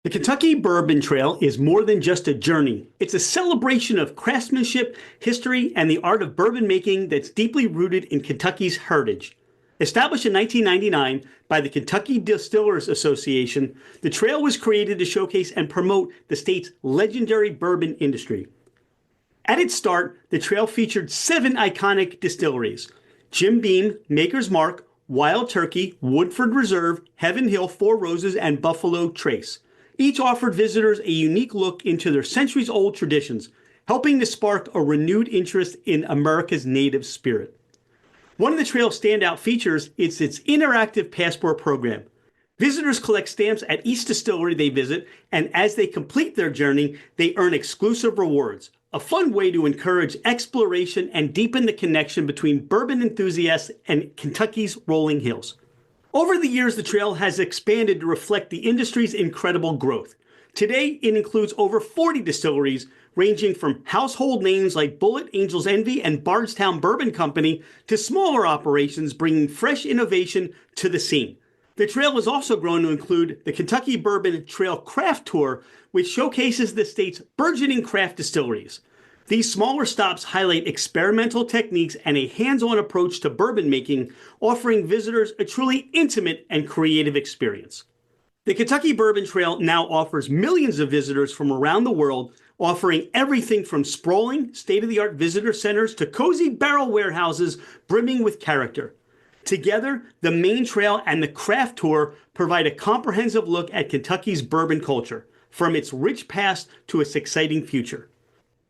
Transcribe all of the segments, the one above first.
The Kentucky Bourbon Trail is more than just a journey. It's a celebration of craftsmanship, history, and the art of bourbon making that's deeply rooted in Kentucky's heritage. Established in 1999 by the Kentucky Distillers Association, the trail was created to showcase and promote the state's legendary bourbon industry. At its start, the trail featured 7 iconic distilleries: Jim Beam, Maker's Mark, Wild Turkey, Woodford Reserve, Heaven Hill, Four Roses, and Buffalo Trace. Each offered visitors a unique look into their centuries-old traditions, helping to spark a renewed interest in America's native spirit. One of the trail's standout features is its interactive passport program. Visitors collect stamps at each distillery they visit, and as they complete their journey, they earn exclusive rewards, a fun way to encourage exploration and deepen the connection between bourbon enthusiasts and Kentucky's rolling hills. Over the years, the trail has expanded to reflect the industry's incredible growth. Today, it includes over 40 distilleries, ranging from household names like Bullet, Angel's Envy, and Bardstown Bourbon Company to smaller operations bringing fresh innovation to the scene. The trail has also grown to include the Kentucky Bourbon Trail Craft Tour, which showcases the state's burgeoning craft distilleries. These smaller stops highlight experimental techniques and a hands-on approach to bourbon making, offering visitors a truly intimate and creative experience. The Kentucky Bourbon Trail now offers millions of visitors from around the world, offering everything from sprawling, state-of-the-art visitor centers to cozy barrel warehouses brimming with character. Together, the main trail and the craft tour provide a comprehensive look at Kentucky's bourbon culture, from its rich past to its exciting future.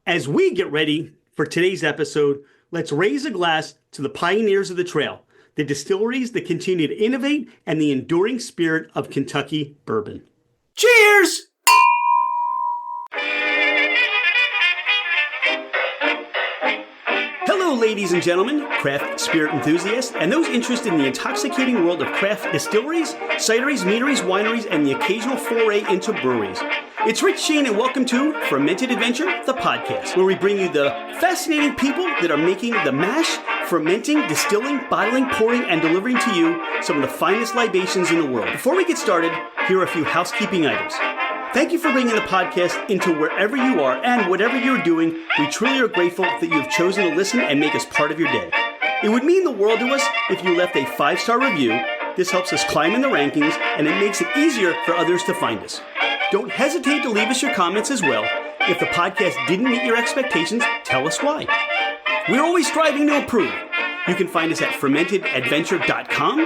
As we get ready for today's episode, let's raise a glass to the pioneers of the trail, the distilleries that continue to innovate, and the enduring spirit of Kentucky bourbon. Cheers! Hello, ladies and gentlemen, craft spirit enthusiasts, and those interested in the intoxicating world of craft distilleries, cideries, meaderies, wineries, and the occasional foray into breweries. It's Rich Shane, and welcome to Fermented Adventure, the podcast, where we bring you the fascinating people that are making the mash, fermenting, distilling, bottling, pouring, and delivering to you some of the finest libations in the world. Before we get started, here are a few housekeeping items. Thank you for bringing the podcast into wherever you are and whatever you're doing. We truly are grateful that you have chosen to listen and make us part of your day. It would mean the world to us if you left a 5-star review. This helps us climb in the rankings, and it makes it easier for others to find us. Don't hesitate to leave us your comments as well. If the podcast didn't meet your expectations, tell us why. We're always striving to improve. You can find us at fermentedadventure.com.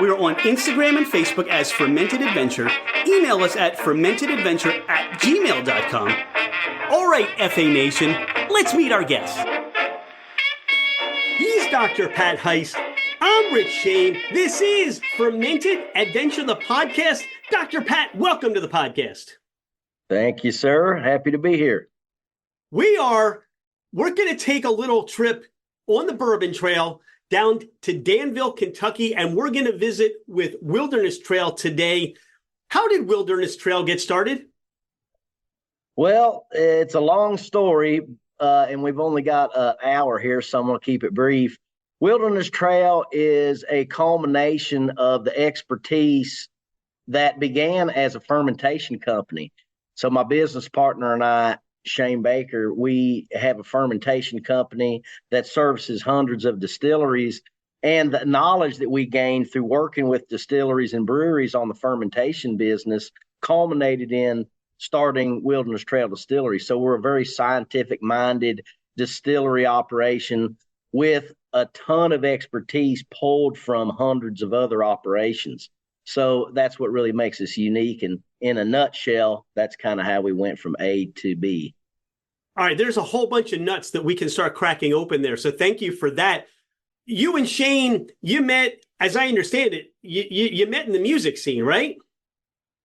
We are on Instagram and Facebook as Fermented Adventure. Email us at fermentedadventure@gmail.com. All right, FA Nation, let's meet our guest. He's Dr. Pat Heist. I'm Rich Shane. This is Fermented Adventure, the podcast. Dr. Pat, welcome to the podcast. Thank you, sir. Happy to be here. We're going to take a little trip on the Bourbon Trail down to Danville, Kentucky, and we're going to visit with Wilderness Trail today. How did Wilderness Trail get started? Well, it's a long story, and we've only got an hour here, so I'm going to keep it brief. Wilderness Trail is a culmination of the expertise that began as a fermentation company. So my business partner and I, Shane Baker, we have a fermentation company that services hundreds of distilleries, and the knowledge that we gained through working with distilleries and breweries on the fermentation business culminated in starting Wilderness Trail Distillery. So we're a very scientific-minded distillery operation with a ton of expertise pulled from hundreds of other operations. So that's what really makes us unique. And in a nutshell, that's kind of how we went from A to B. All right, there's a whole bunch of nuts that we can start cracking open there. So thank you for that. You and Shane, you met, as I understand it, you met in the music scene, right?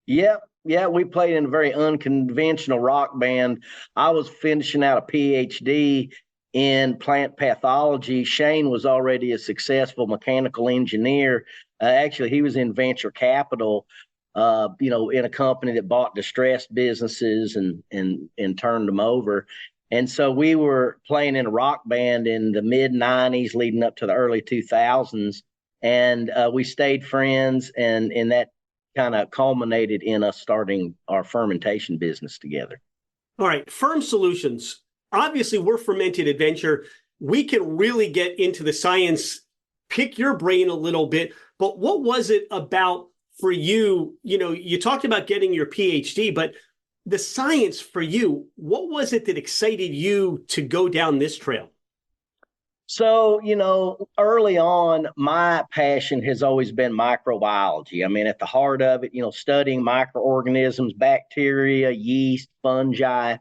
Yeah, we played in a very unconventional rock band. I was finishing out a PhD in plant pathology. Shane was already a successful mechanical engineer. Actually, he was in venture capital, in a company that bought distressed businesses and turned them over. And so we were playing in a rock band in the mid-'90s leading up to the early 2000s. And we stayed friends. And in that kind of culminated in us starting our fermentation business together. All right, Firm Solutions. Obviously, we're Fermented Adventure. We can really get into the science, pick your brain a little bit. But what was it about for you? You know, you talked about getting your PhD, but the science for you, what was it that excited you to go down this trail? So, early on, my passion has always been microbiology. I mean, at the heart of it, studying microorganisms, bacteria, yeast, fungi.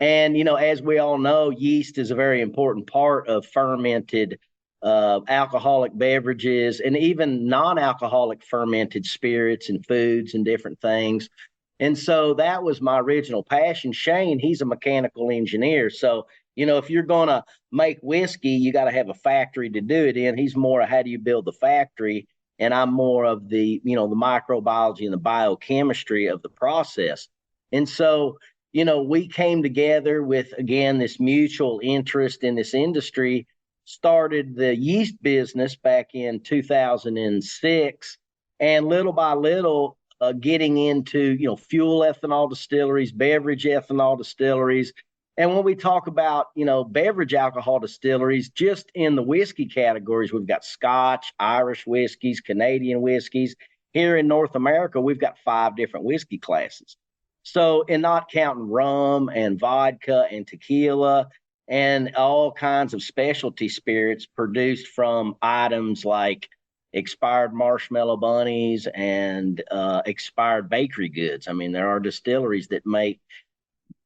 And, as we all know, yeast is a very important part of fermented alcoholic beverages and even non-alcoholic fermented spirits and foods and different things. And so that was my original passion. Shane, he's a mechanical engineer. So, if you're going to make whiskey, you got to have a factory to do it in. He's more of how do you build the factory? And I'm more of the microbiology and the biochemistry of the process. And so, we came together with, again, this mutual interest in this industry, started the yeast business back in 2006. And little by little, getting into, fuel ethanol distilleries, beverage ethanol distilleries. And when we talk about, beverage alcohol distilleries, just in the whiskey categories, we've got Scotch, Irish whiskeys, Canadian whiskeys. Here in North America, we've got 5 different whiskey classes. So, and not counting rum and vodka and tequila and all kinds of specialty spirits produced from items like expired marshmallow bunnies and expired bakery goods. I mean, there are distilleries that make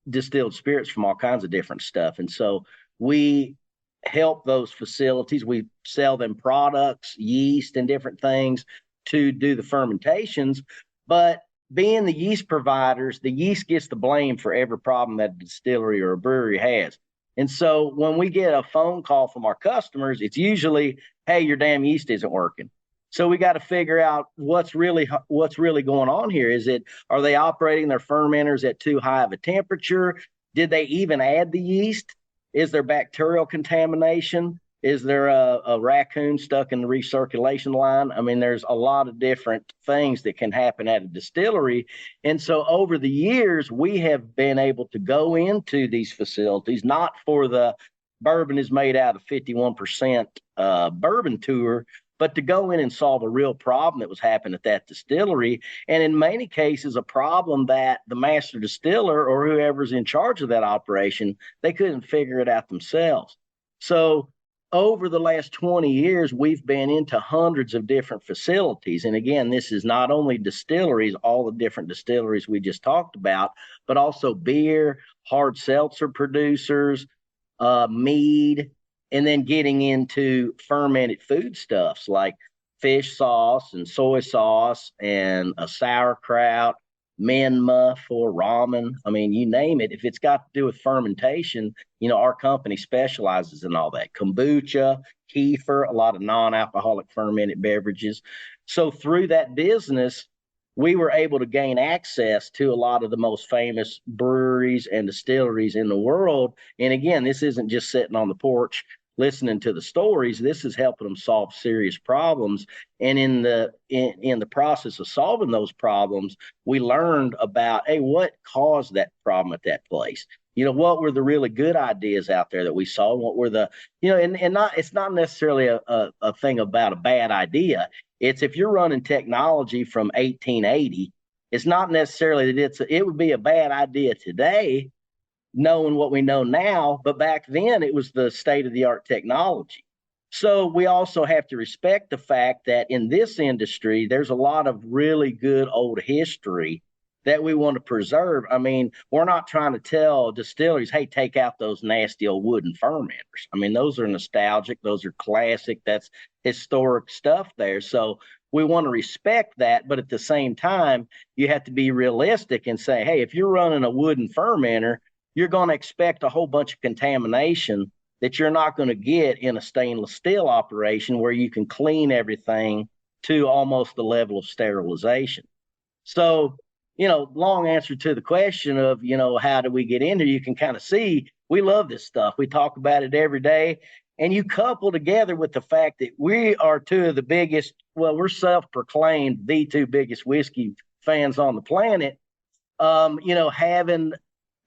distilled spirits from all kinds of different stuff. And so we help those facilities. We sell them products, yeast, and different things to do the fermentations. But being the yeast providers, the yeast gets the blame for every problem that a distillery or a brewery has. And so when we get a phone call from our customers, it's usually, hey, your damn yeast isn't working. So we got to figure out what's really going on here. Are they operating their fermenters at too high of a temperature? Did they even add the yeast? Is there bacterial contamination? Is there a raccoon stuck in the recirculation line? I mean, there's a lot of different things that can happen at a distillery. And so over the years, we have been able to go into these facilities, not for the bourbon is made out of 51% bourbon tour, but to go in and solve a real problem that was happening at that distillery. And in many cases, a problem that the master distiller or whoever's in charge of that operation, they couldn't figure it out themselves. So over the last 20 years, we've been into hundreds of different facilities. And again, this is not only distilleries, all the different distilleries we just talked about, but also beer, hard seltzer producers, mead, and then getting into fermented foodstuffs like fish sauce and soy sauce and a sauerkraut, menma for ramen. I mean, you name it. If it's got to do with fermentation, our company specializes in all that. Kombucha, kefir, a lot of non-alcoholic fermented beverages. So through that business, we were able to gain access to a lot of the most famous breweries and distilleries in the world. And again, this isn't just sitting on the porch listening to the stories. This is helping them solve serious problems. And in the process of solving those problems, we learned about, hey, what caused that problem at that place? What were the really good ideas out there that we saw? What were the, it's not necessarily a thing about a bad idea. It's if you're running technology from 1880, it's not necessarily that it would be a bad idea today, knowing what we know now, but back then it was the state-of-the-art technology. So we also have to respect the fact that in this industry, there's a lot of really good old history that we want to preserve. I mean, we're not trying to tell distilleries, hey, take out those nasty old wooden fermenters. I mean, those are nostalgic, those are classic, that's historic stuff there. So we want to respect that, but at the same time, you have to be realistic and say, hey, if you're running a wooden fermenter, you're going to expect a whole bunch of contamination that you're not going to get in a stainless steel operation where you can clean everything to almost the level of sterilization. So, long answer to the question of, how do we get in there? You can kind of see we love this stuff. We talk about it every day. And you couple together with the fact that we are two of the biggest, well, we're self-proclaimed the two biggest whiskey fans on the planet, having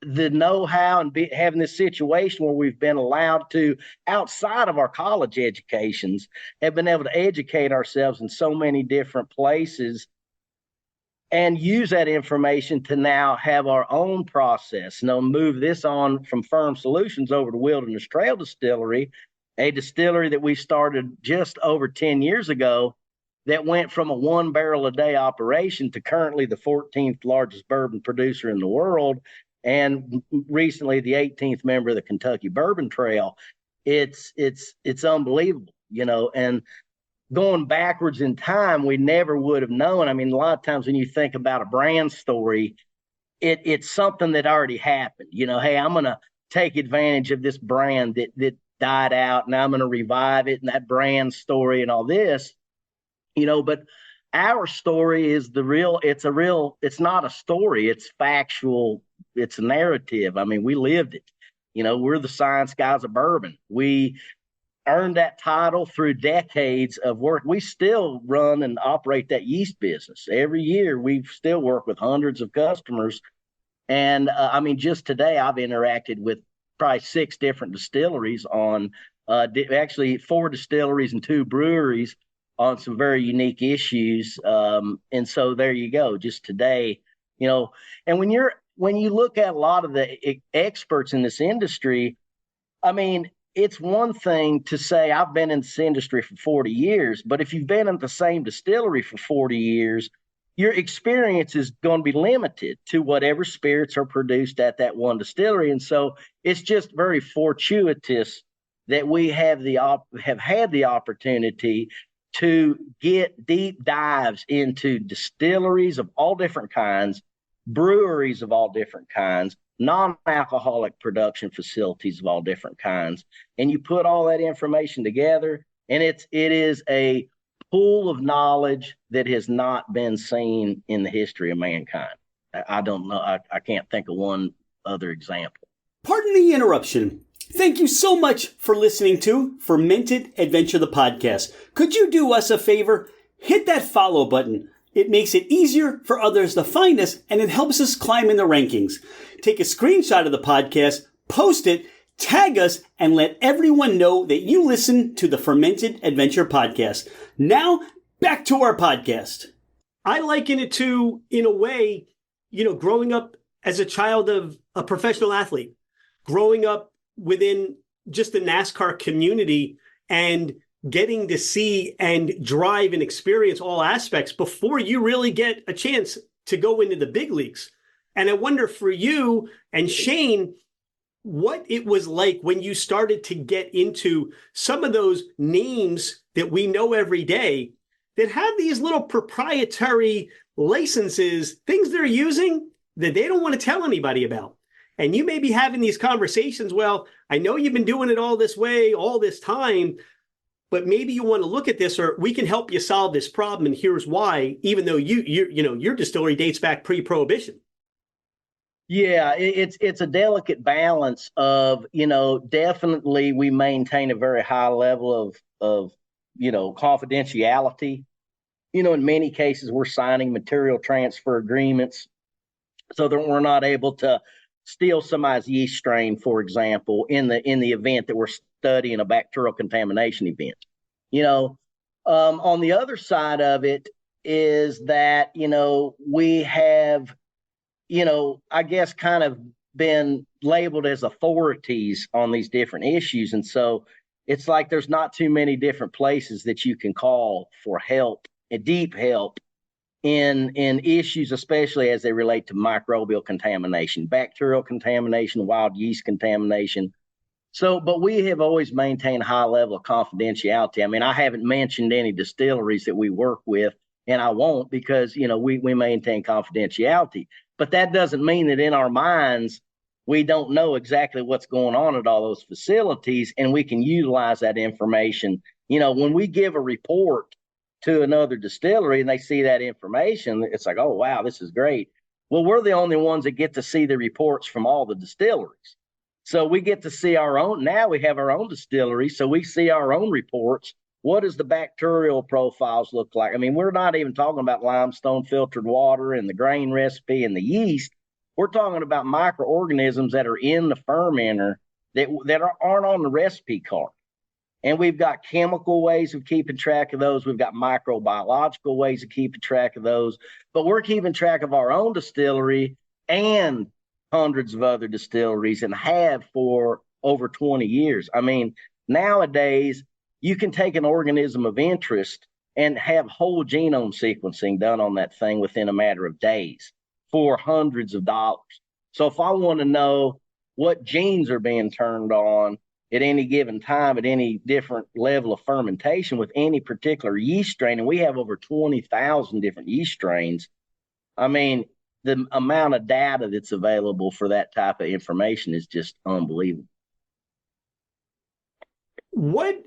the know-how and having this situation where we've been allowed to, outside of our college educations, have been able to educate ourselves in so many different places and use that information to now have our own process. Move this on from Firm Solutions over to Wilderness Trail Distillery, a distillery that we started just over 10 years ago that went from a 1 barrel a day operation to currently the 14th largest bourbon producer in the world, and recently the 18th member of the Kentucky Bourbon Trail. It's unbelievable, and going backwards in time, we never would have known. I mean, a lot of times when you think about a brand story, it's something that already happened. Hey, I'm going to take advantage of this brand that died out, and I'm going to revive it, and that brand story and all this, but our story is it's not a story, it's factual, it's a narrative. I mean, we lived it. We're the science guys of bourbon. We earned that title through decades of work. We still run and operate that yeast business. Every year, we still work with hundreds of customers. And just today, I've interacted with probably 6 different distilleries on, actually 4 distilleries and 2 breweries on some very unique issues. And so there you go, just today, and when you look at a lot of the experts in this industry, I mean, it's one thing to say, I've been in this industry for 40 years, but if you've been in the same distillery for 40 years, your experience is going to be limited to whatever spirits are produced at that one distillery. And so it's just very fortuitous that we have had the opportunity to get deep dives into distilleries of all different kinds, breweries of all different kinds, non-alcoholic production facilities of all different kinds. And you put all that information together, and it is a pool of knowledge that has not been seen in the history of mankind. I don't know. I can't think of one other example. Pardon the interruption. Thank you so much for listening to Fermented Adventure, the podcast. Could you do us a favor? Hit that follow button. It makes it easier for others to find us, and it helps us climb in the rankings. Take a screenshot of the podcast, post it, tag us, and let everyone know that you listen to the Fermented Adventure podcast. Now, back to our podcast. I liken it to, in a way, growing up as a child of a professional athlete, growing up within just the NASCAR community and getting to see and drive and experience all aspects before you really get a chance to go into the big leagues. And I wonder for you and Shane, what it was like when you started to get into some of those names that we know every day that have these little proprietary licenses, things they're using that they don't want to tell anybody about. And you may be having these conversations, well, I know you've been doing it all this way, all this time, but maybe you want to look at this, or we can help you solve this problem, and here's why, even though your distillery dates back pre-prohibition. Yeah, it's a delicate balance of, definitely we maintain a very high level of confidentiality. In many cases, we're signing material transfer agreements so that we're not able to steal somebody's yeast strain, for example, in the event that we're studying a bacterial contamination event. On the other side of it is that, we have, I guess kind of been labeled as authorities on these different issues. And so it's like there's not too many different places that you can call for help, deep help in issues, especially as they relate to microbial contamination, bacterial contamination, wild yeast contamination. So, but we have always maintained a high level of confidentiality. I mean, I haven't mentioned any distilleries that we work with, and I won't, because, we maintain confidentiality. But that doesn't mean that in our minds, we don't know exactly what's going on at all those facilities, and we can utilize that information. When we give a report to another distillery and they see that information, it's like, oh, wow, this is great. Well, we're the only ones that get to see the reports from all the distilleries. So we get to see our own. Now we have our own distillery, so we see our own reports. What does the bacterial profiles look like? I mean, we're not even talking about limestone filtered water and the grain recipe and the yeast. We're talking about microorganisms that are in the fermenter that aren't on the recipe card. And we've got chemical ways of keeping track of those. We've got microbiological ways of keeping track of those. But we're keeping track of our own distillery and hundreds of other distilleries, and have for over 20 years. I mean, nowadays, you can take an organism of interest and have whole genome sequencing done on that thing within a matter of days for hundreds of dollars. So if I want to know what genes are being turned on at any given time, at any different level of fermentation with any particular yeast strain, and we have over 20,000 different yeast strains, I mean, the amount of data that's available for that type of information is just unbelievable. What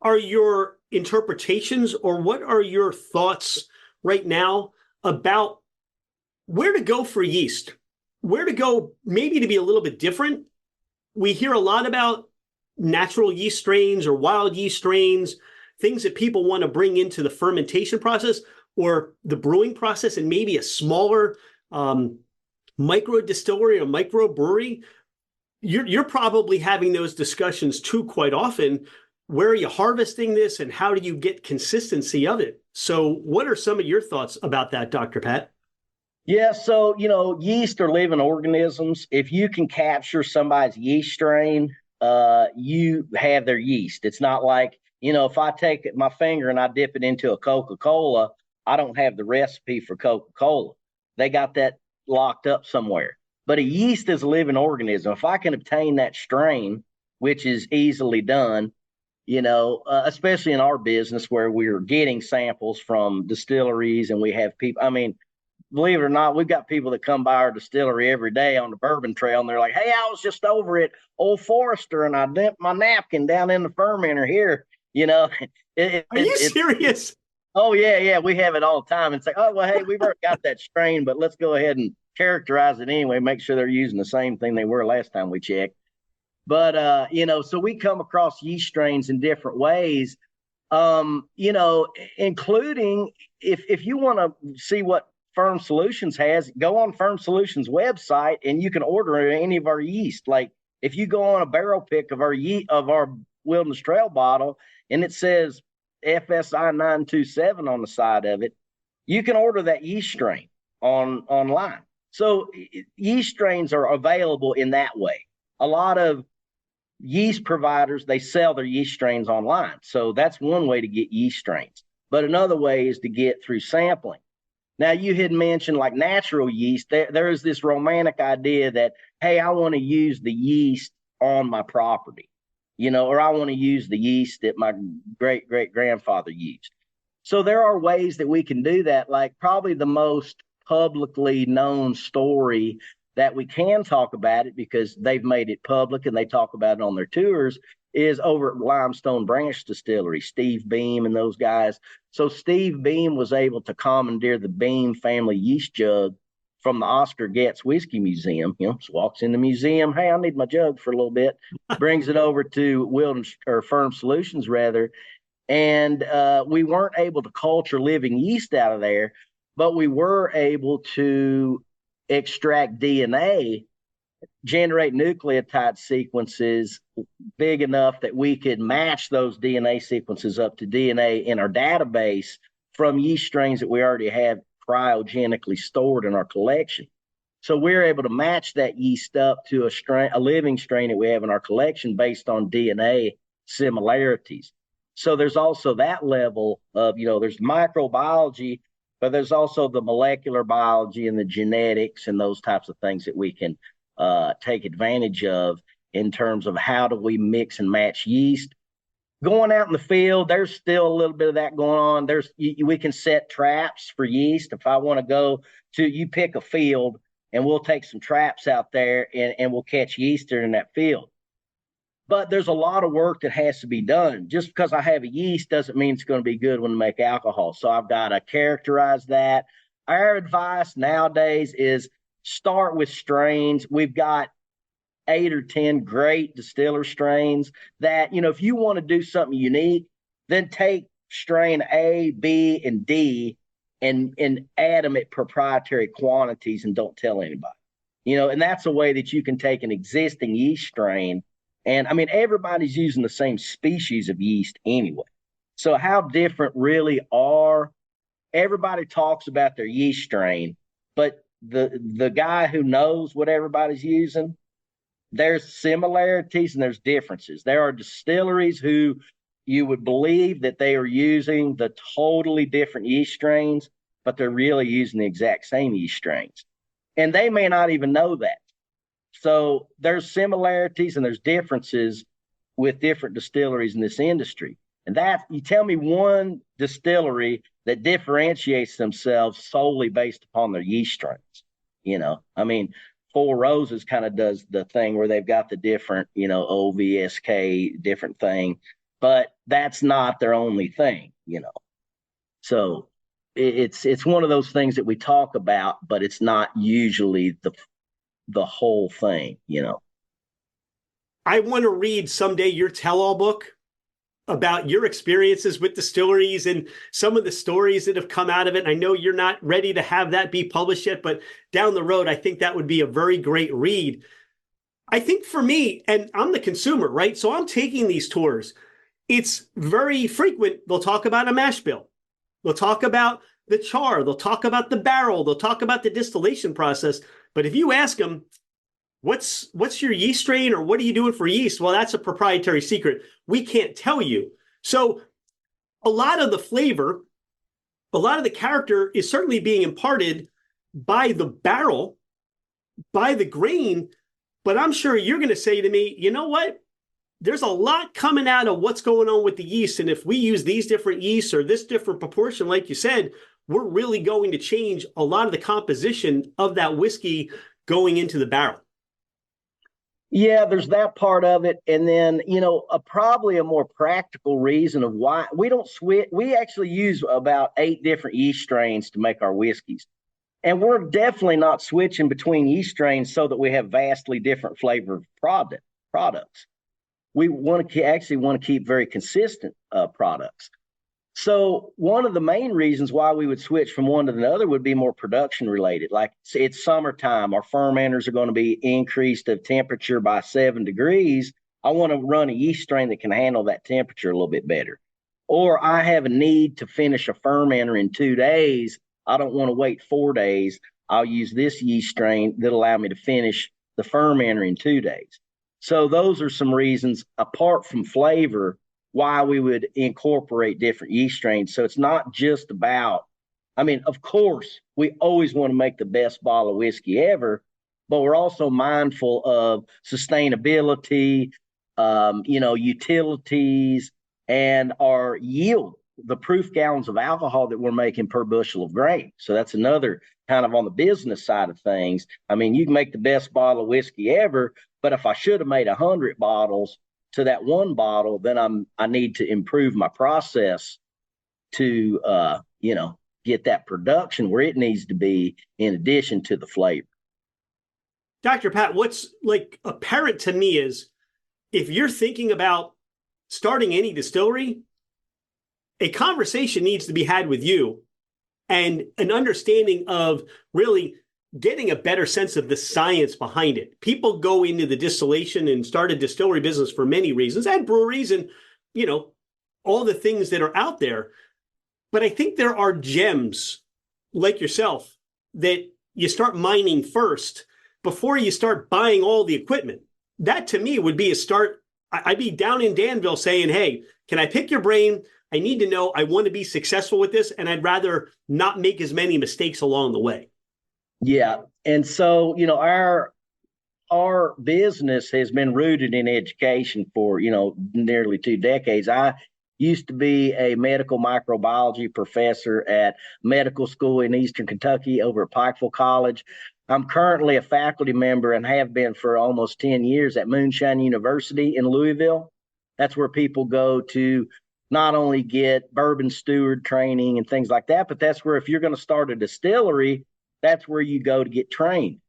are your interpretations, or what are your thoughts right now about where to go for yeast? Where to go maybe to be a little bit different? We hear a lot about natural yeast strains or wild yeast strains, things that people want to bring into the fermentation process or the brewing process, and maybe a smaller micro distillery or micro brewery. You're probably having those discussions too quite often. Where are you harvesting this, and how do you get consistency of it? So what are some of your thoughts about that, Dr. Pat? Yeah, so, yeast are living organisms. If you can capture somebody's yeast strain, you have their yeast. It's not like, if I take my finger and I dip it into a Coca-Cola, I don't have the recipe for Coca-Cola. They got that locked up somewhere. But a yeast is a living organism. If I can obtain that strain, which is easily done, especially in our business where we're getting samples from distilleries, and we have people, I mean, believe it or not, we've got people that come by our distillery every day on the Bourbon Trail, and they're like, hey, I was just over at Old Forester and I dipped my napkin down in the fermenter here. Are you serious? Oh, yeah. We have it all the time. It's like, oh, well, hey, we've already got that strain, but let's go ahead and characterize it anyway, make sure they're using the same thing they were last time we checked. But, so we come across yeast strains in different ways, including if you want to see what Firm Solutions has, go on Firm Solutions website and you can order any of our yeast. Like if you go on a barrel pick of our Wilderness Trail bottle and it says FSI 927 on the side of it, you can order that yeast strain online. So yeast strains are available in that way. A lot of yeast providers, they sell their yeast strains online. So that's one way to get yeast strains. But another way is to get through sampling. Now, you had mentioned like natural yeast. There is this romantic idea that, hey, I want to use the yeast on my property, or I want to use the yeast that my great-great-grandfather used. So there are ways that we can do that. Like probably the most publicly known story that we can talk about it because they've made it public and they talk about it on their tours is over at Limestone Branch Distillery, Steve Beam and those guys. So Steve Beam was able to commandeer the Beam family yeast jug from the Oscar Getz Whiskey Museum. Just walks in the museum, hey, I need my jug for a little bit, brings it over to Wilderness or Firm Solutions rather. And we weren't able to culture living yeast out of there, but we were able to extract DNA, generate nucleotide sequences big enough that we could match those DNA sequences up to DNA in our database from yeast strains that we already have cryogenically stored in our collection. So we're able to match that yeast up to a living strain that we have in our collection based on DNA similarities. So there's also that level of, there's microbiology, but there's also the molecular biology and the genetics and those types of things that we can take advantage of in terms of how do we mix and match yeast. Going out in the field, there's still a little bit of that going on. We can set traps for yeast. If I want to go to, you pick a field and we'll take some traps out there and we'll catch yeast in that field. But there's a lot of work that has to be done. Just because I have a yeast doesn't mean it's going to be good when I make alcohol. So I've got to characterize that. Our advice nowadays is start with strains. We've got 8 or 10 great distiller strains that, if you want to do something unique, then take strain A, B, and D and add them at proprietary quantities and don't tell anybody. And that's a way that you can take an existing yeast strain. And I mean, everybody's using the same species of yeast anyway. So how different really are, everybody talks about their yeast strain, but the guy who knows what everybody's using, there's similarities and there's differences. There are distilleries who you would believe that they are using the totally different yeast strains, but they're really using the exact same yeast strains. And they may not even know that. So there's similarities and there's differences with different distilleries in this industry. And that, you tell me one distillery that differentiates themselves solely based upon their yeast strains. I mean, Four Roses kind of does the thing where they've got the different, OVSK, different thing, but that's not their only thing. So it's one of those things that we talk about, but it's not usually the whole thing. I want to read someday your tell-all book about your experiences with distilleries and some of the stories that have come out of it. And I know you're not ready to have that be published yet, but down the road, I think that would be a very great read. I think for me, and I'm the consumer, right? So I'm taking these tours. It's very frequent. They'll talk about a mash bill. They'll talk about the char. They'll talk about the barrel. They'll talk about the distillation process. But if you ask them, what's your yeast strain or what are you doing for yeast? Well, that's a proprietary secret. We can't tell you. So a lot of the flavor, a lot of the character is certainly being imparted by the barrel, by the grain. But I'm sure you're going to say to me, you know what? There's a lot coming out of what's going on with the yeast. And if we use these different yeasts or this different proportion, like you said, we're really going to change a lot of the composition of that whiskey going into the barrel. Yeah, there's that part of it. And then, probably a more practical reason of why we don't switch. We actually use about 8 different yeast strains to make our whiskeys. And we're definitely not switching between yeast strains so that we have vastly different flavored products. We want to keep very consistent products. So one of the main reasons why we would switch from one to the other would be more production related. Like it's summertime, our fermenters are going to be increased of temperature by 7 degrees. I want to run a yeast strain that can handle that temperature a little bit better. Or I have a need to finish a fermenter in 2 days. I don't want to wait 4 days. I'll use this yeast strain that'll allow me to finish the fermenter in 2 days. So those are some reasons, apart from flavor, why we would incorporate different yeast strains. So it's not just about, of course, we always want to make the best bottle of whiskey ever, but we're also mindful of sustainability, utilities, and our yield, the proof gallons of alcohol that we're making per bushel of grain. So that's another kind of on the business side of things. You can make the best bottle of whiskey ever, but if I should have made 100 bottles to that one bottle, then I need to improve my process to get that production where it needs to be in addition to the flavor. Dr. Pat, what's like apparent to me is if you're thinking about starting any distillery, a conversation needs to be had with you and an understanding of really getting a better sense of the science behind it. People go into the distillation and start a distillery business for many reasons, and breweries and, all the things that are out there. But I think there are gems like yourself that you start mining first before you start buying all the equipment. That to me would be a start. I'd be down in Danville saying, hey, can I pick your brain? I need to know, I want to be successful with this, and I'd rather not make as many mistakes along the way. Yeah. And so, our business has been rooted in education for, nearly 2 decades. I used to be a medical microbiology professor at medical school in Eastern Kentucky over at Pikeville College. I'm currently a faculty member and have been for almost 10 years at Moonshine University in Louisville. That's where people go to not only get bourbon steward training and things like that, but that's where if you're going to start a distillery, that's where you go to get trained.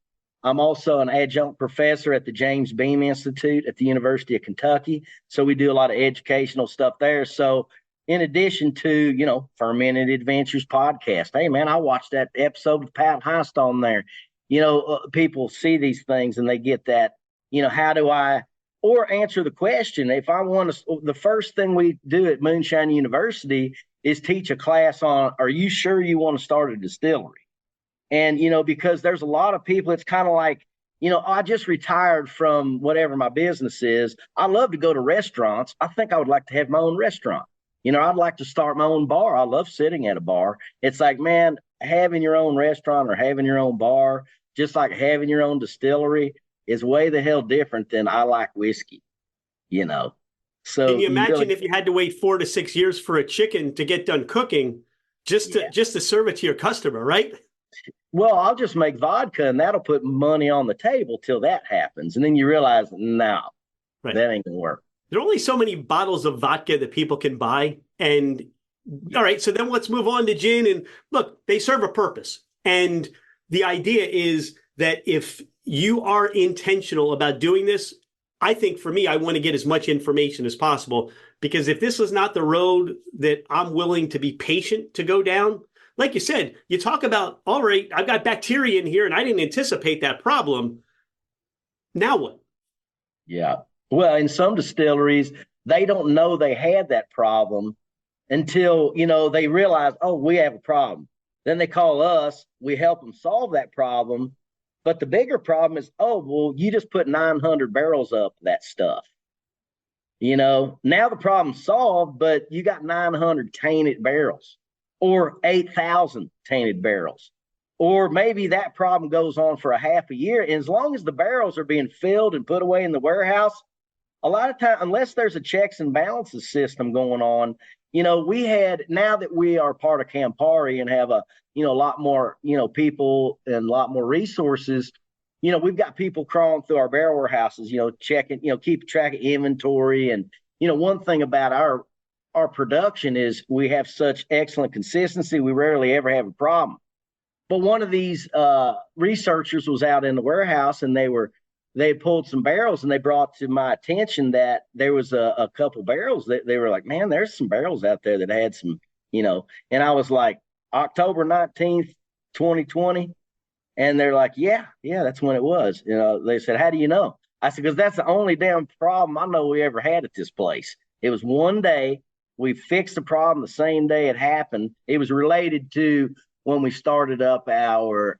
I'm also an adjunct professor at the James Beam Institute at the University of Kentucky. So we do a lot of educational stuff there. So in addition to, Fermented Adventures podcast, hey, man, I watched that episode with Pat Heist on there. People see these things and they get that, how do I, or answer the question. If I want to, the first thing we do at Moonshine University is teach a class on, are you sure you want to start a distillery? And, because there's a lot of people, it's kind of like, I just retired from whatever my business is. I love to go to restaurants. I think I would like to have my own restaurant. I'd like to start my own bar. I love sitting at a bar. It's like, man, having your own restaurant or having your own bar, just like having your own distillery, is way the hell different than I like whiskey, So Can you imagine if you had to wait 4 to 6 years for a chicken to get done cooking just to serve it to your customer, right? Well, I'll just make vodka and that'll put money on the table till that happens. And then you realize, no, that ain't gonna work. There are only so many bottles of vodka that people can buy. And all right, so then let's move on to gin. And look, they serve a purpose. And the idea is that if you are intentional about doing this, I think for me, I want to get as much information as possible, because if this is not the road that I'm willing to be patient to go down, like you said, you talk about, all right, I've got bacteria in here and I didn't anticipate that problem. Now what? Yeah. Well, in some distilleries, they don't know they had that problem until, they realize, oh, we have a problem. Then they call us, we help them solve that problem. But the bigger problem is, oh, well, you just put 900 barrels up of that stuff. Now the problem's solved, but you got 900 tainted barrels or 8,000 tainted barrels. Or maybe that problem goes on for a half a year. And as long as the barrels are being filled and put away in the warehouse, a lot of time, unless there's a checks and balances system going on, now that we are part of Campari and have a lot more, people and a lot more resources, we've got people crawling through our barrel warehouses, checking, keep track of inventory. And, one thing about our production is we have such excellent consistency. We rarely ever have a problem. But one of these researchers was out in the warehouse and they pulled some barrels and they brought to my attention that there was a couple barrels that they were like, man, there's some barrels out there that had some, and I was like, October 19th, 2020. And they're like, yeah, that's when it was. They said, how do you know? I said, because that's the only damn problem I know we ever had at this place. It was one day. We fixed the problem the same day it happened. It was related to when we started up our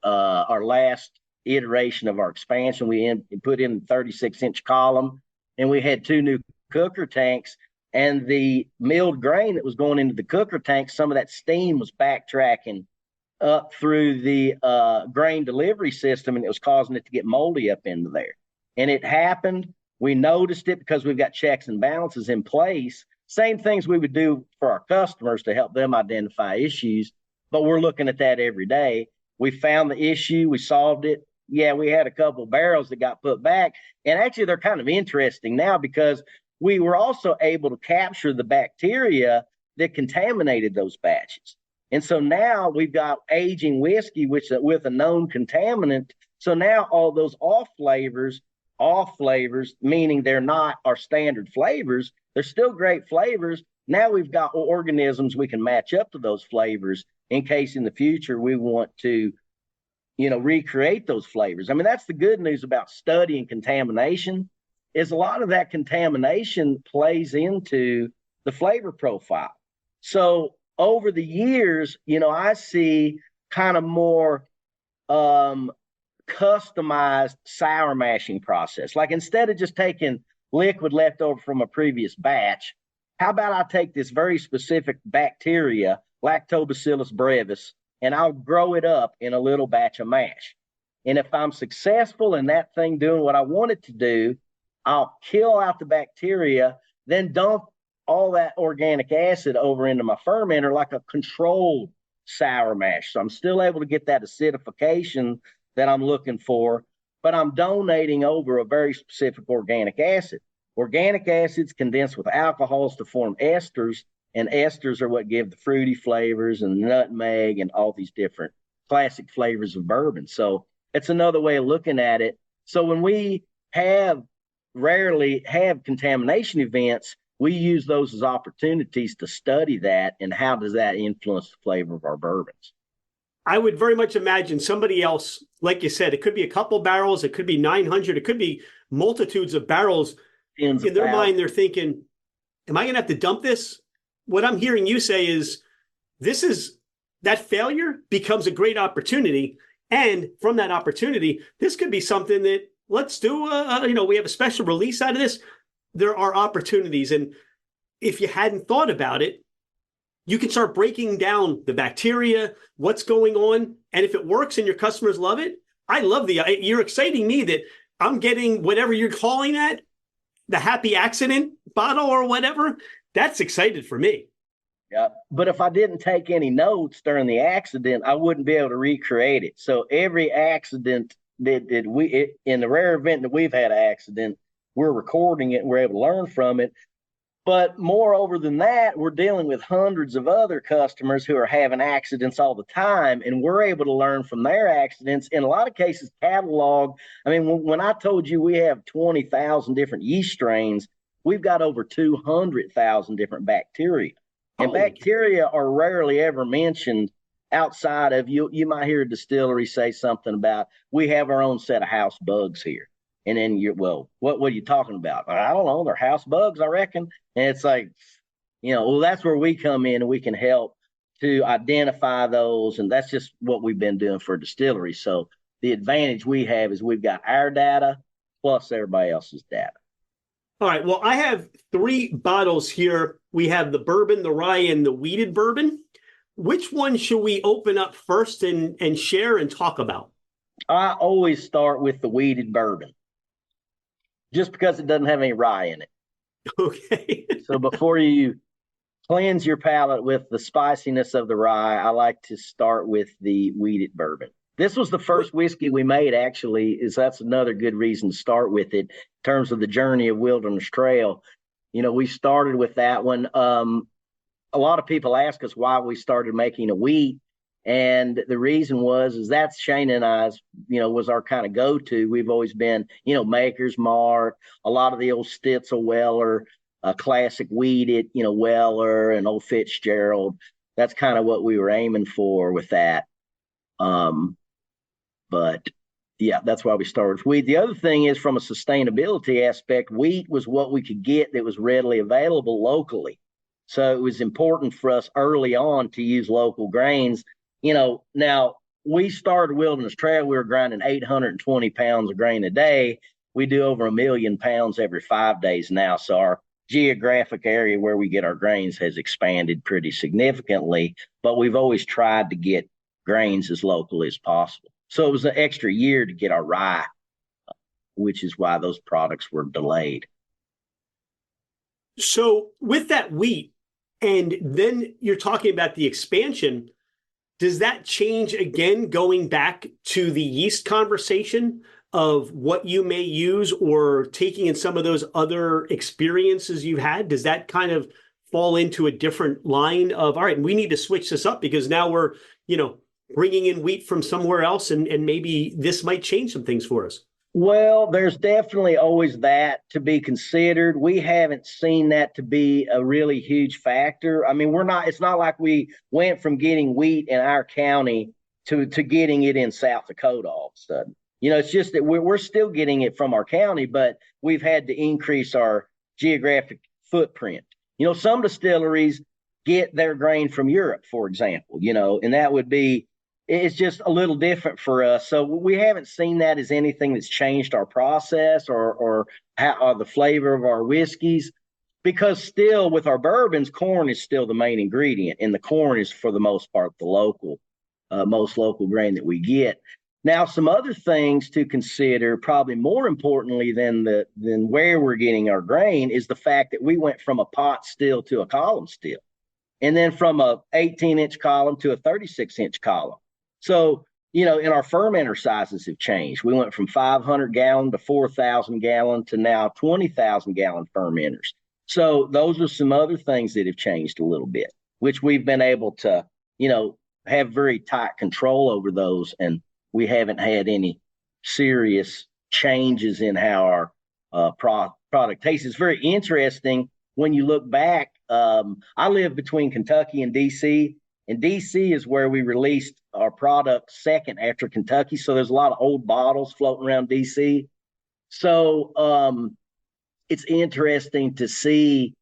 last iteration of our expansion. We put in the 36-inch column, and we had 2 new cooker tanks. And the milled grain that was going into the cooker tank, some of that steam was backtracking up through the grain delivery system, and it was causing it to get moldy up into there. And it happened. We noticed it because we've got checks and balances in place. Same things we would do for our customers to help them identify issues, but we're looking at that every day. We found the issue. We solved it. Yeah, we had a couple of barrels that got put back. And actually, they're kind of interesting now because we were also able to capture the bacteria that contaminated those batches. And so now we've got aging whiskey, which with a known contaminant. So now all those off flavors, meaning they're not our standard flavors, they're still great flavors. Now we've got organisms we can match up to those flavors in case in the future we want to, recreate those flavors. I mean, that's the good news about studying contamination, is a lot of that contamination plays into the flavor profile. So over the years, I see kind of more customized sour mashing process. Like instead of just taking liquid left over from a previous batch, how about I take this very specific bacteria, Lactobacillus brevis, and I'll grow it up in a little batch of mash. And if I'm successful in that thing doing what I want it to do, I'll kill out the bacteria, then dump all that organic acid over into my fermenter like a controlled sour mash. So I'm still able to get that acidification that I'm looking for, but I'm donating over a very specific organic acid. Organic acids condense with alcohols to form esters, and esters are what give the fruity flavors and nutmeg and all these different classic flavors of bourbon. So It's another way of looking at it. So when we rarely have contamination events, we use those as opportunities to study that and how does that influence the flavor of our bourbons. I would very much imagine somebody else, like you said, it could be a couple barrels, it could be 900, it could be multitudes of barrels. In their mind, they're thinking, am I going to have to dump this? What I'm hearing you say is that failure becomes a great opportunity. And from that opportunity, this could be something that let's do, we have a special release out of this. There are opportunities. And if you hadn't thought about it, you can start breaking down the bacteria, what's going on. And if it works and your customers love it, you're exciting me that I'm getting whatever you're calling that, the happy accident bottle or whatever. That's excited for me. Yeah. But if I didn't take any notes during the accident, I wouldn't be able to recreate it. So every accident in the rare event that we've had an accident, we're recording it and we're able to learn from it. But moreover than that, we're dealing with hundreds of other customers who are having accidents all the time, and we're able to learn from their accidents. In a lot of cases, catalog. I mean, when I told you we have 20,000 different yeast strains, we've got over 200,000 different bacteria. And bacteria are rarely ever mentioned outside of you might hear a distillery say something about, we have our own set of house bugs here. And then what are you talking about? I don't know. They're house bugs, I reckon. And it's like, that's where we come in and we can help to identify those. And that's just what we've been doing for Distillery. So the advantage we have is we've got our data plus everybody else's data. All right. Well, I have 3 bottles here. We have the bourbon, the rye, and the wheated bourbon. Which one should we open up first and share and talk about? I always start with the wheated bourbon, just because it doesn't have any rye in it. Okay. So before you cleanse your palate with the spiciness of the rye, I like to start with the wheated bourbon. This was the first whiskey we made, actually, that's another good reason to start with it in terms of the journey of Wilderness Trail. We started with that one. A lot of people ask us why we started making a wheat. And the reason is that's Shane and I's, was our kind of go-to. We've always been, Maker's Mark, a lot of the old Stitzel Weller, classic wheated, Weller and old Fitzgerald. That's kind of what we were aiming for with that. But yeah, that's why we started with wheat. The other thing is, from a sustainability aspect, wheat was what we could get that was readily available locally. So it was important for us early on to use local grains. Now we started Wilderness Trail, we were grinding 820 pounds of grain a day. We do over 1 million pounds every 5 days now. So our geographic area where we get our grains has expanded pretty significantly, but we've always tried to get grains as local as possible. So it was an extra year to get our rye, which is why those products were delayed. So with that wheat, and then you're talking about the expansion, does that change again, going back to the yeast conversation of what you may use or taking in some of those other experiences you've had? Does that kind of fall into a different line of, all right, we need to switch this up because now we're, bringing in wheat from somewhere else and maybe this might change some things for us? Well, there's definitely always that to be considered. We haven't seen that to be a really huge factor. I mean, it's not like we went from getting wheat in our county to getting it in South Dakota all of a sudden. It's just that we're still getting it from our county, but we've had to increase our geographic footprint. Some distilleries get their grain from Europe, for example, and that would be, it's just a little different for us. So we haven't seen that as anything that's changed our process or the flavor of our whiskeys, because still with our bourbons, corn is still the main ingredient, and the corn is for the most part the most local grain that we get. Now, some other things to consider, probably more importantly than where we're getting our grain, is the fact that we went from a pot still to a column still, and then from a 18-inch column to a 36-inch column. So, and our fermenter sizes have changed. We went from 500 gallon to 4,000 gallon to now 20,000 gallon fermenters. So those are some other things that have changed a little bit, which we've been able to, have very tight control over those. And we haven't had any serious changes in how our product tastes. It's very interesting when you look back. I live between Kentucky and DC, and DC is where we released our product second after Kentucky. So there's a lot of old bottles floating around DC. So it's interesting to see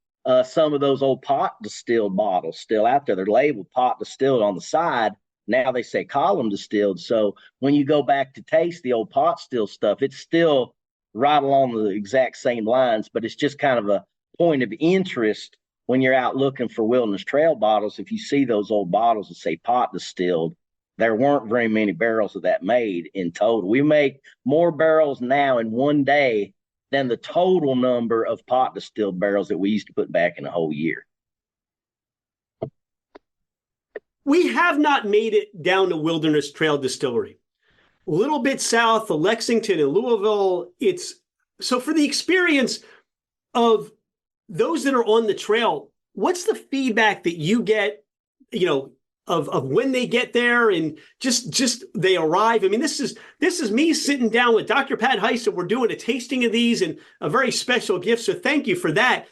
some of those old pot distilled bottles still out there. They're labeled pot distilled on the side. Now they say column distilled. So when you go back to taste the old pot still stuff, it's still right along the exact same lines, but it's just kind of a point of interest when you're out looking for Wilderness Trail bottles. If you see those old bottles that say pot distilled, there weren't very many barrels of that made in total. We make more barrels now in one day than the total number of pot distilled barrels that we used to put back in a whole year. We have not made it down to Wilderness Trail Distillery. A little bit south of Lexington and Louisville. So for the experience of those that are on the trail, what's the feedback that you get, of when they get there and just they arrive? I mean, this is me sitting down with Dr. Pat Heist, and we're doing a tasting of these and a very special gift. So thank you for that.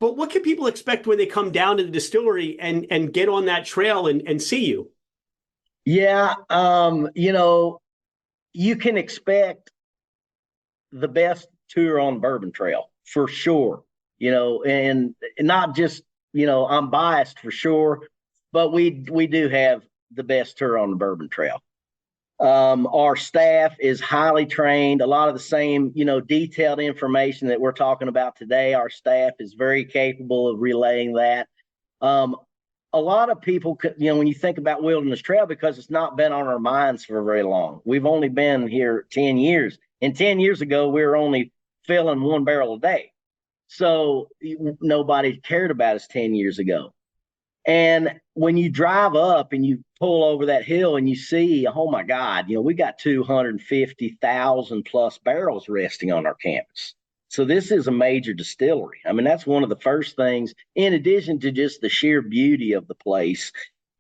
But what can people expect when they come down to the distillery and get on that trail and see you? Yeah, you can expect the best tour on Bourbon Trail for sure. And not just, I'm biased for sure, but we do have the best tour on the Bourbon Trail. Our staff is highly trained. A lot of the same, detailed information that we're talking about today, our staff is very capable of relaying that. A lot of people, when you think about Wilderness Trail, because it's not been on our minds for very long. We've only been here 10 years. And 10 years ago, we were only filling 1 barrel a day. So nobody cared about us 10 years ago. And when you drive up and you pull over that hill and you see, oh my God, we got 250,000 plus barrels resting on our campus. So this is a major distillery. I mean, that's one of the first things, in addition to just the sheer beauty of the place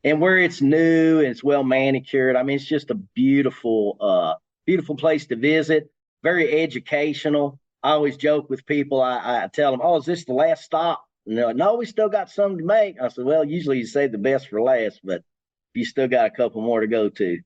and where it's new and it's well manicured. I mean, it's just a beautiful, beautiful place to visit, very educational. I always joke with people. I tell them, oh, is this the last stop? And they're like, no, we still got some to make. I said, well, usually you save the best for last, but you still got a couple more to go to.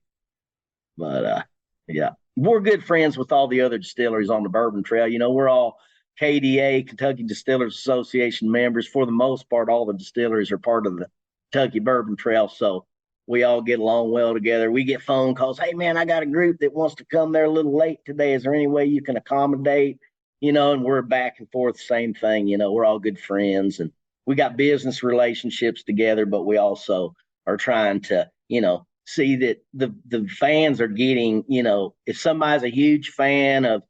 But yeah, we're good friends with all the other distilleries on the Bourbon Trail. We're all KDA, Kentucky Distillers Association members. For the most part, all the distilleries are part of the Kentucky Bourbon Trail. So we all get along well together. We get phone calls. Hey, man, I got a group that wants to come there a little late today. Is there any way you can accommodate? And we're back and forth, same thing. We're all good friends and we got business relationships together, but we also are trying to, see that the fans are getting, if somebody's a huge fan of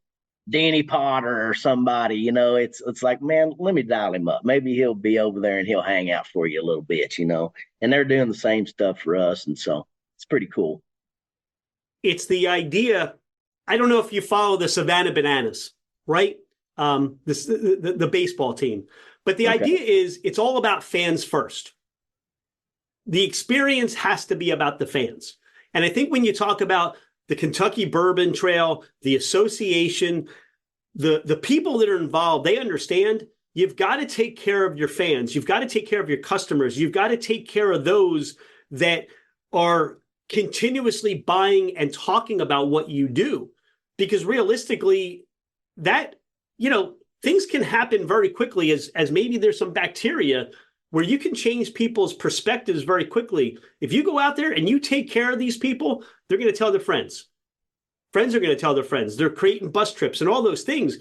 Danny Potter or somebody, it's like, man, let me dial him up. Maybe he'll be over there and he'll hang out for you a little bit, and they're doing the same stuff for us. And so it's pretty cool. It's the idea. I don't know if you follow the Savannah Bananas, right? The baseball team. But the idea is it's all about fans first. The experience has to be about the fans. And I think when you talk about the Kentucky Bourbon Trail, the association, the people that are involved, they understand you've got to take care of your fans. You've got to take care of your customers. You've got to take care of those that are continuously buying and talking about what you do. Because realistically, that things can happen very quickly as maybe there's some bacteria where you can change people's perspectives very quickly. If you go out there and you take care of these people, they're going to tell their friends. Friends are going to tell their friends. They're creating bus trips and all those things.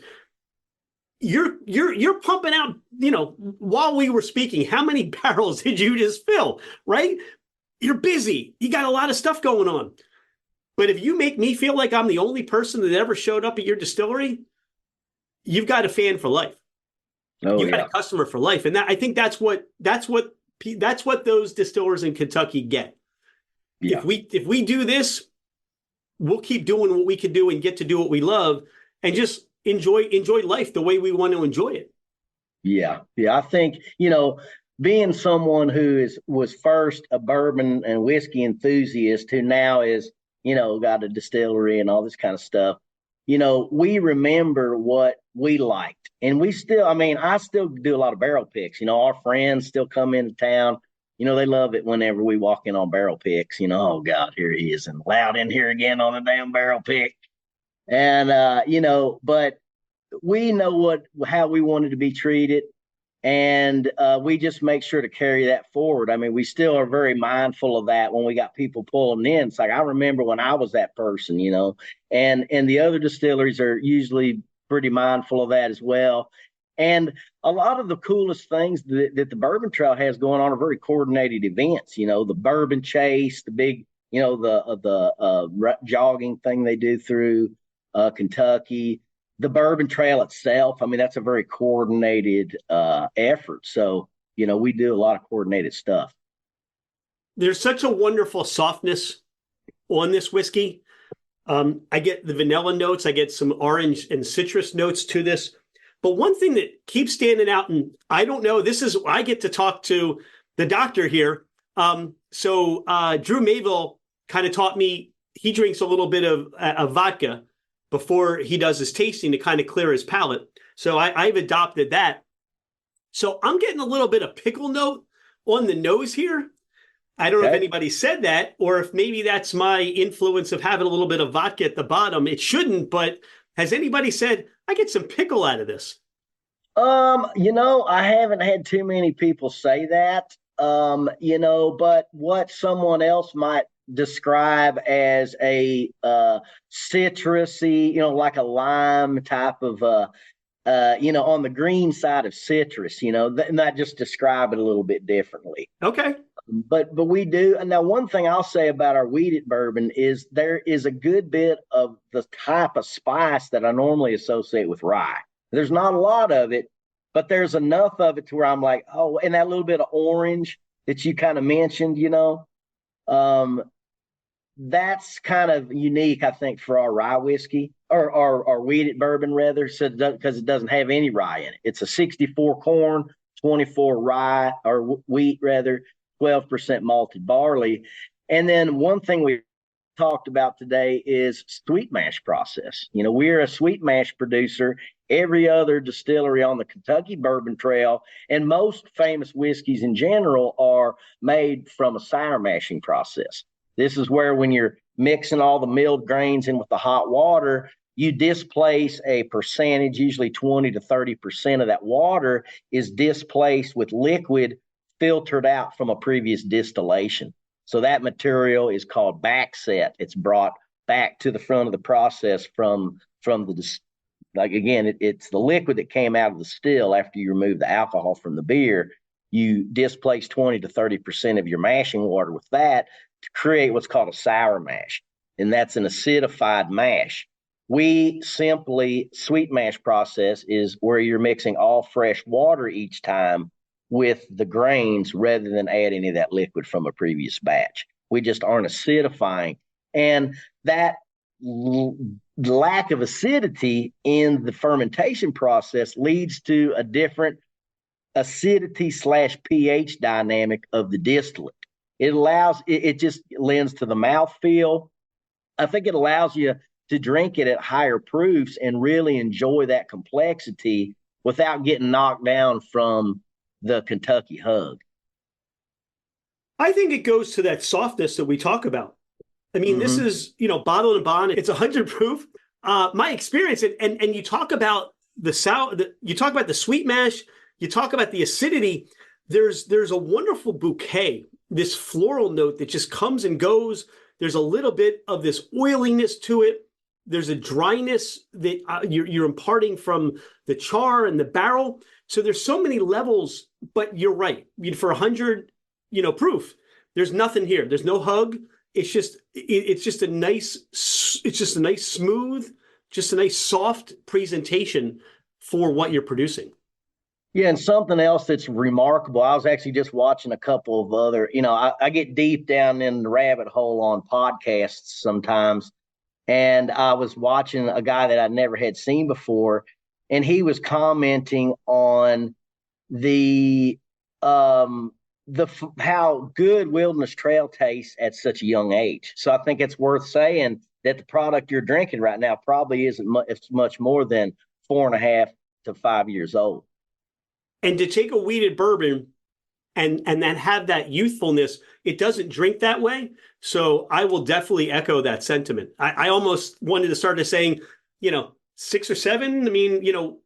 You're pumping out, while we were speaking, how many barrels did you just fill, right? You're busy. You got a lot of stuff going on. But if you make me feel like I'm the only person that ever showed up at your distillery, you've got a fan for life. You got a customer for life. And I think that's what those distillers in Kentucky get. Yeah. If we do this, we'll keep doing what we can do and get to do what we love and just enjoy life the way we want to enjoy it. Yeah. I think, being someone who was first a bourbon and whiskey enthusiast who now is, got a distillery and all this kind of stuff. we remember what we liked. And I still do a lot of barrel picks. Our friends still come into town. They love it whenever we walk in on barrel picks. Oh God, here he is and loud in here again on a damn barrel pick. And but we know how we wanted to be treated, and we just make sure to carry that forward. I mean, we still are very mindful of that when we got people pulling in. It's like I remember when I was that person, and the other distilleries are usually pretty mindful of that as well. And a lot of the coolest things that the Bourbon Trail has going on are very coordinated events. The Bourbon Chase, the big, the jogging thing they do through Kentucky, the Bourbon Trail itself. I mean, that's a very coordinated effort. So, we do a lot of coordinated stuff. There's such a wonderful softness on this whiskey. I get the vanilla notes. I get some orange and citrus notes to this. But one thing that keeps standing out, and I don't know, I get to talk to the doctor here. So Drew Mayville kind of taught me, he drinks a little bit of vodka before he does his tasting to kind of clear his palate. So I've adopted that. So I'm getting a little bit of pickle note on the nose here. I don't know if anybody said that, or if maybe that's my influence of having a little bit of vodka at the bottom. It shouldn't, but has anybody said, I get some pickle out of this? I haven't had too many people say that, but what someone else might describe as a citrusy, like a lime type of, on the green side of citrus, not just describe it a little bit differently. Okay. But we do. And now one thing I'll say about our wheated bourbon is there is a good bit of the type of spice that I normally associate with rye. There's not a lot of it, but there's enough of it to where I'm like, oh, and that little bit of orange that you kind of mentioned, that's kind of unique, I think, for our rye whiskey or our wheated bourbon rather, so because it doesn't have any rye in it. It's a 64 corn, 24 rye or wheat rather, 12% malted barley. And then one thing we talked about today is sweet mash process. We're a sweet mash producer. Every other distillery on the Kentucky Bourbon Trail and most famous whiskeys in general are made from a sour mashing process. This is where when you're mixing all the milled grains in with the hot water, you displace a percentage, usually 20 to 30% of that water is displaced with liquid filtered out from a previous distillation. So that material is called backset. It's brought back to the front of the process from the, like, again, it's the liquid that came out of the still after you remove the alcohol from the beer. You displace 20 to 30% of your mashing water with that to create what's called a sour mash. And that's an acidified mash. Sweet mash process is where you're mixing all fresh water each time with the grains rather than add any of that liquid from a previous batch. We just aren't acidifying. And that lack of acidity in the fermentation process leads to a different acidity / pH dynamic of the distillate. It just lends to the mouthfeel. I think it allows you to drink it at higher proofs and really enjoy that complexity without getting knocked down from the Kentucky hug. I think it goes to that softness that we talk about. I mean, This is, bottled and bond. It's 100 proof. My experience, and you talk about the sour, you talk about the sweet mash, you talk about the acidity. There's a wonderful bouquet, this floral note that just comes and goes. There's a little bit of this oiliness to it. There's a dryness that you're imparting from the char and the barrel. So there's so many levels, but you're right. For 100, proof, there's nothing here. There's no hug. It's just a nice smooth, just a nice soft presentation for what you're producing. Yeah, and something else that's remarkable, I was actually just watching a couple of other, I get deep down in the rabbit hole on podcasts sometimes. And I was watching a guy that I'd never had seen before, and he was commenting on how good Wilderness Trail tastes at such a young age. So I think it's worth saying that the product you're drinking right now probably isn't much more than 4.5 to 5 years old. And to take a wheated bourbon and then have that youthfulness, it doesn't drink that way. So I will definitely echo that sentiment. I almost wanted to start to saying, 6 or 7. I mean,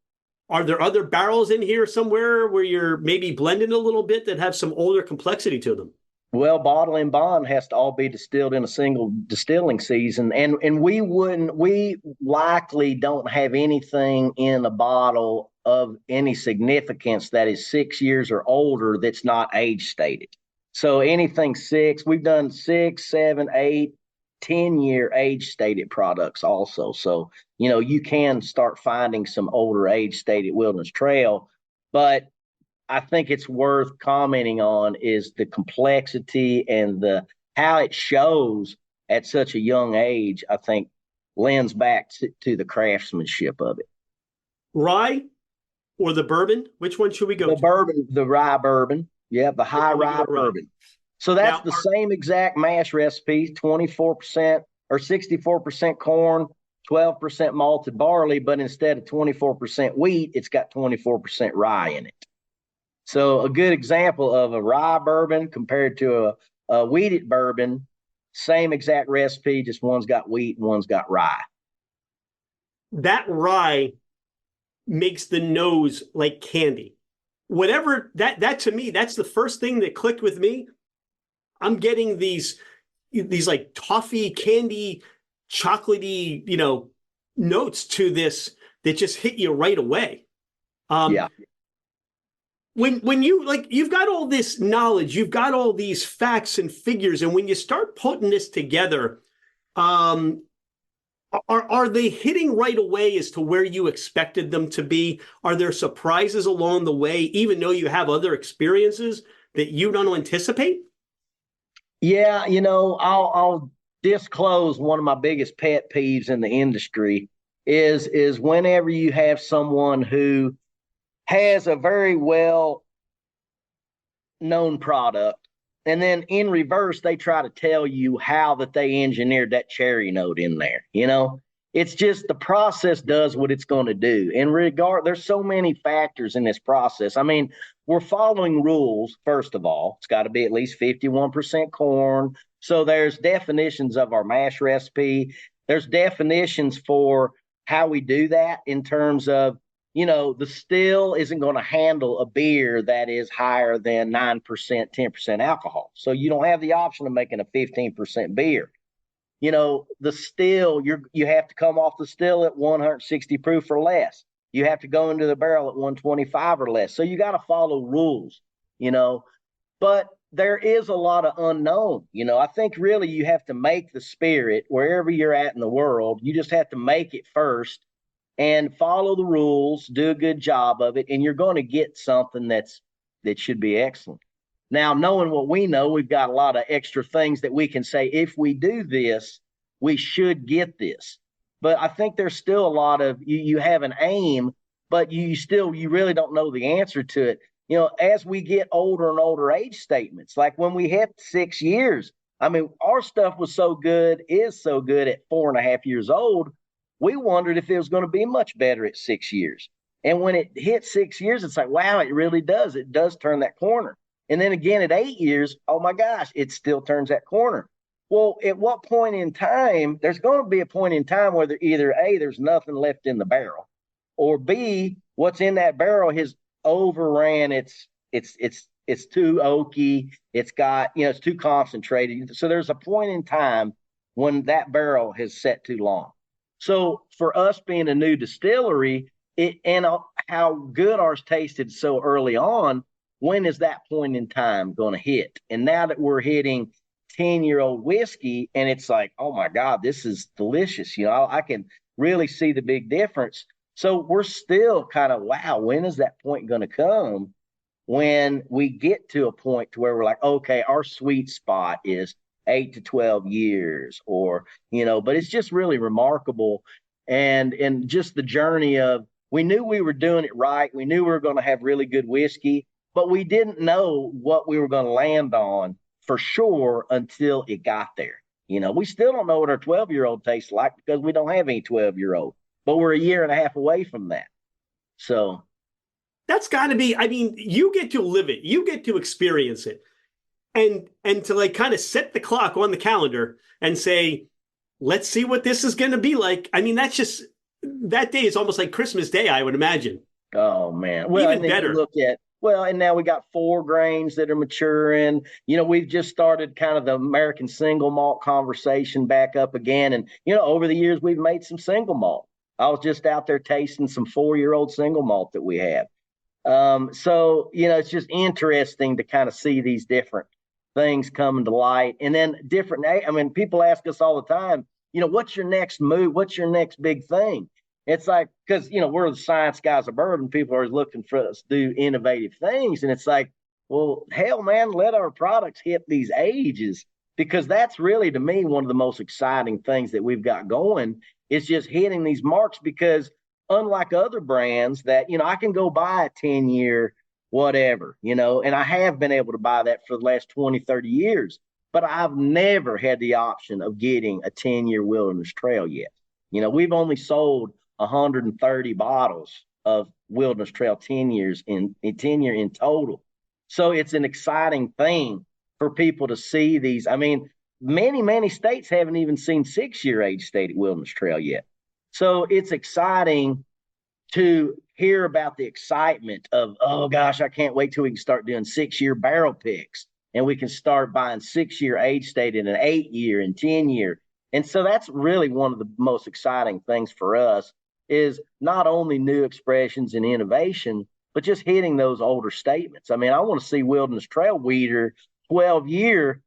are there other barrels in here somewhere where you're maybe blending a little bit that have some older complexity to them? Well, bottle and bond has to all be distilled in a single distilling season, and we likely don't have anything in a bottle of any significance that is 6 years or older that's not age stated. So anything 6, we've done 6, 7, 8, 10-year age stated products also. So you can start finding some older age stated Wilderness Trail, but I think it's worth commenting on is the complexity and how it shows at such a young age. I think lends back to the craftsmanship of it. Rye or the bourbon? Which one should we go The to? bourbon, the rye bourbon. Yeah, the high rye bourbon. So that's the same exact mash recipe, 24% or 64% corn, 12% malted barley, but instead of 24% wheat, it's got 24% rye in it. So a good example of a rye bourbon compared to a wheated bourbon, same exact recipe, just one's got wheat and one's got rye. That rye makes the nose like candy. Whatever that to me, that's the first thing that clicked with me. I'm getting these like toffee, candy, chocolatey, notes to this that just hit you right away. Yeah. When you've got all this knowledge, you've got all these facts and figures, and when you start putting this together, are they hitting right away as to where you expected them to be? Are there surprises along the way, even though you have other experiences that you don't anticipate? Yeah, I'll disclose one of my biggest pet peeves in the industry is whenever you have someone who has a very well known product, and then in reverse they try to tell you how that they engineered that cherry note in there. It's just the process does what it's going to do. There's so many factors in this process. I mean, we're following rules. First of all, it's got to be at least 51% corn. So there's definitions of our mash recipe. There's definitions for how we do that in terms of, the still isn't going to handle a beer that is higher than 9%, 10% alcohol. So you don't have the option of making a 15% beer. The still, you have to come off the still at 160 proof or less. You have to go into the barrel at 125 or less. So you got to follow rules, but there is a lot of unknown. I think really you have to make the spirit wherever you're at in the world. You just have to make it first and follow the rules, do a good job of it, and you're going to get something that should be excellent. Now, knowing what we know, we've got a lot of extra things that we can say, if we do this, we should get this. But I think there's still a lot of, you have an aim, but you really don't know the answer to it. As we get older and older age statements, like when we hit 6 years, I mean, our stuff is so good at 4.5 years old. We wondered if it was going to be much better at 6 years. And when it hit 6 years, it's like, wow, it really does. It does turn that corner. And then again at 8 years, oh my gosh, it still turns that corner. Well, at what point in time, there's going to be a point in time where either A, there's nothing left in the barrel, or B, what's in that barrel has overran it's too oaky. It's got, it's too concentrated. So there's a point in time when that barrel has set too long. So for us being a new distillery, and how good ours tasted so early on, when is that point in time going to hit? And now that we're hitting 10-year-old whiskey, and it's like, oh my God, this is delicious. I can really see the big difference. So we're still kind of, wow, when is that point going to come when we get to a point to where we're like, okay, our sweet spot is 8 to 12 years, or, but it's just really remarkable. And just the journey of, we knew we were doing it right. We knew we were going to have really good whiskey, but we didn't know what we were going to land on for sure until it got there. We still don't know what our 12-year-old tastes like because we don't have any 12-year-old, but we're a year and a half away from that. So That's got to be, I mean, you get to live it, you get to experience it. And to like kind of set the clock on the calendar and say, let's see what this is going to be like. I mean, that's just that day is almost like Christmas Day, I would imagine. oh man. Well, Even and then you better. look at and now we got 4 grains that are maturing. We've just started kind of the American single malt conversation back up again. And over the years we've made some single malt. I was just out there tasting some 4-year-old single malt that we have. So it's just interesting to kind of see these different things coming to light, and then different. I mean, people ask us all the time, what's your next move? What's your next big thing? It's like, because we're the science guys of bourbon. People are looking for us to do innovative things, and it's like, well, hell, man, let our products hit these ages, because that's really, to me, one of the most exciting things that we've got going is just hitting these marks. Because unlike other brands that I can go buy a 10-year whatever, and I have been able to buy that for the last 20, 30 years, but I've never had the option of getting a 10-year Wilderness Trail yet. We've only sold 130 bottles of Wilderness Trail 10 years in 10 year in total. So it's an exciting thing for people to see these. I mean, many states haven't even seen 6-year age stated Wilderness Trail yet. So it's exciting to hear about the excitement of, oh gosh, I can't wait till we can start doing 6-year barrel picks, and we can start buying 6-year age stated and 8-year and 10-year. And so that's really one of the most exciting things for us, is not only new expressions and innovation, but just hitting those older statements. I mean, I want to see Wilderness Trail Weeder 12-year.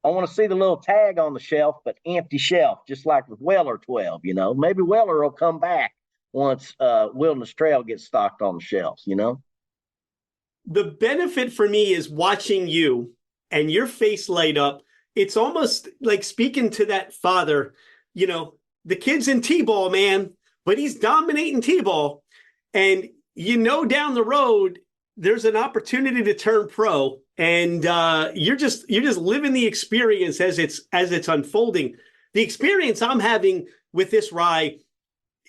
I want to see the little tag on the shelf, but empty shelf, just like with Weller 12. Maybe Weller will come back once Wilderness Trail gets stocked on the shelves. The benefit for me is watching you and your face light up. It's almost like speaking to that father, the kid's in T-ball, man, but he's dominating T-ball. And down the road, there's an opportunity to turn pro. And you're just living the experience as it's unfolding. The experience I'm having with this rye,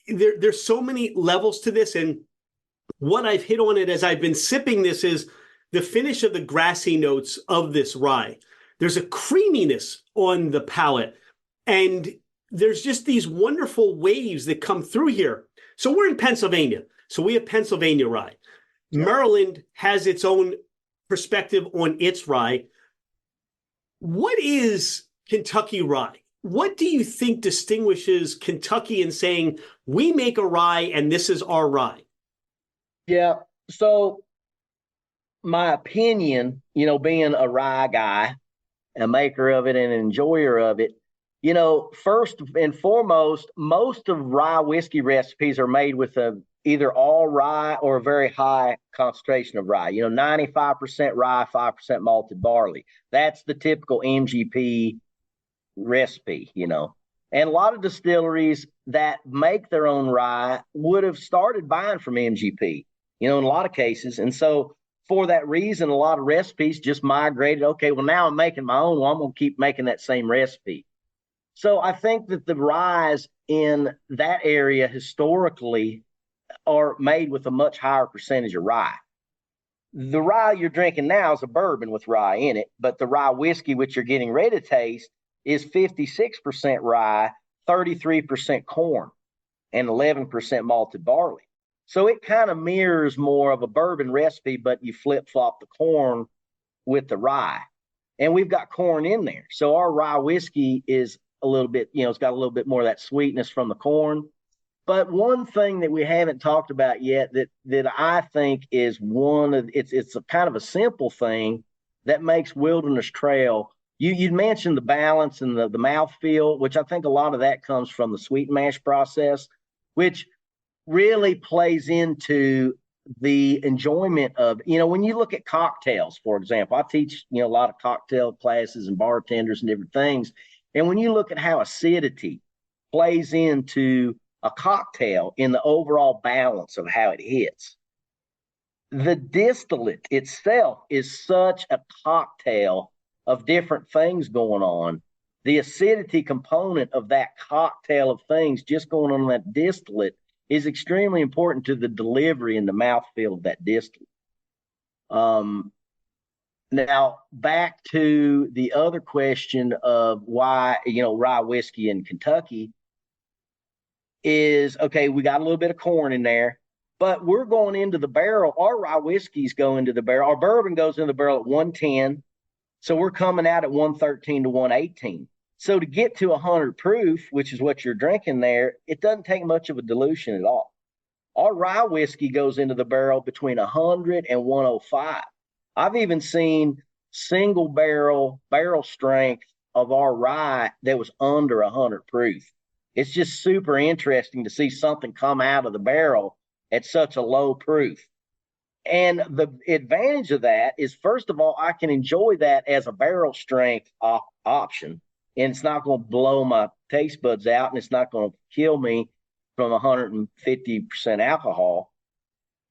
there's so many levels to this, and what I've hit on it as I've been sipping this is the finish of the grassy notes of this rye. There's a creaminess on the palate, and there's just these wonderful waves that come through here. So we're in Pennsylvania, so we have Pennsylvania rye. Maryland has its own perspective on its rye. What is Kentucky rye? What do you think distinguishes Kentucky in saying we make a rye and this is our rye? Yeah. So my opinion, being a rye guy, a maker of it and an enjoyer of it, first and foremost, most of rye whiskey recipes are made with either all rye or a very high concentration of rye, 95% rye, 5% malted barley. That's the typical MGP recipe, and a lot of distilleries that make their own rye would have started buying from MGP, in a lot of cases. And so for that reason, a lot of recipes just migrated. Okay, well, now I'm making my own. Well, I'm going to keep making that same recipe. So I think that the ryes in that area historically are made with a much higher percentage of rye. The rye you're drinking now is a bourbon with rye in it, but the rye whiskey, which you're getting ready to taste, is 56% rye, 33% corn, and 11% malted barley. So it kind of mirrors more of a bourbon recipe, but you flip-flop the corn with the rye. And we've got corn in there. So our rye whiskey is a little bit, it's got a little bit more of that sweetness from the corn. But one thing that we haven't talked about yet that I think is it's a kind of a simple thing that makes Wilderness Trail. You mentioned the balance and the mouthfeel, which I think a lot of that comes from the sweet mash process, which really plays into the enjoyment of, when you look at cocktails, for example. I teach, a lot of cocktail classes and bartenders and different things. And when you look at how acidity plays into a cocktail in the overall balance of how it hits, the distillate itself is such a cocktail of different things going on the acidity component of that cocktail of things just going on that distillate is extremely important to the delivery and the mouthfeel of that distillate. Now, back to the other question of why, rye whiskey in Kentucky is, okay, we got a little bit of corn in there, but we're going into the barrel. Our rye whiskeys go into the barrel. Our bourbon goes into the barrel at 110. So we're coming out at 113 to 118. So to get to 100 proof, which is what you're drinking there, it doesn't take much of a dilution at all. Our rye whiskey goes into the barrel between 100 and 105. I've even seen single barrel strength of our rye that was under 100 proof. It's just super interesting to see something come out of the barrel at such a low proof. And the advantage of that is, first of all, I can enjoy that as a barrel strength option, and it's not going to blow my taste buds out, and it's not going to kill me from 150% alcohol.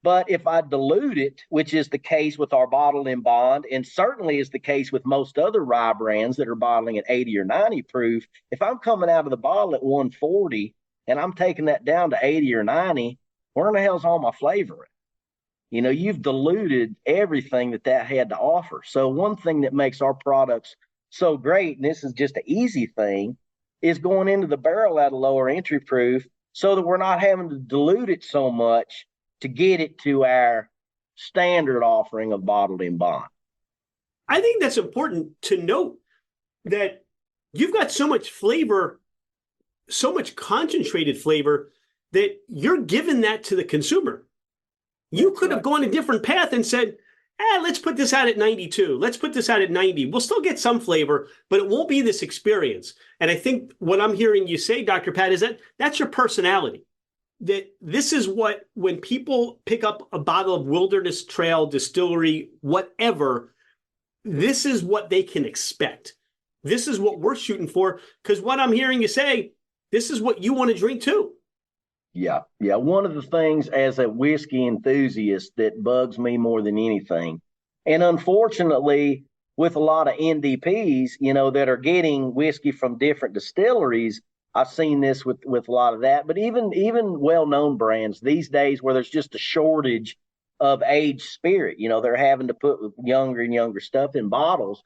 But if I dilute it, which is the case with our bottled in bond, and certainly is the case with most other rye brands that are bottling at 80 or 90 proof, if I'm coming out of the bottle at 140 and I'm taking that down to 80 or 90, where in the hell's all my flavor? You've diluted everything that had to offer. So one thing that makes our products so great, and this is just an easy thing, is going into the barrel at a lower entry proof so that we're not having to dilute it so much to get it to our standard offering of bottled in bond. I think that's important to note, that you've got so much flavor, so much concentrated flavor, that you're giving that to the consumer. You could have gone a different path and said, let's put this out at 92. Let's put this out at 90. We'll still get some flavor, but it won't be this experience. And I think what I'm hearing you say, Dr. Pat, is that that's your personality. That this is what, when people pick up a bottle of Wilderness Trail, Distillery, whatever, this is what they can expect. This is what we're shooting for. Because what I'm hearing you say, this is what you want to drink too. Yeah. One of the things as a whiskey enthusiast that bugs me more than anything, and unfortunately, with a lot of NDPs, that are getting whiskey from different distilleries, I've seen this with a lot of that. But even well-known brands these days, where there's just a shortage of aged spirit, they're having to put younger and younger stuff in bottles.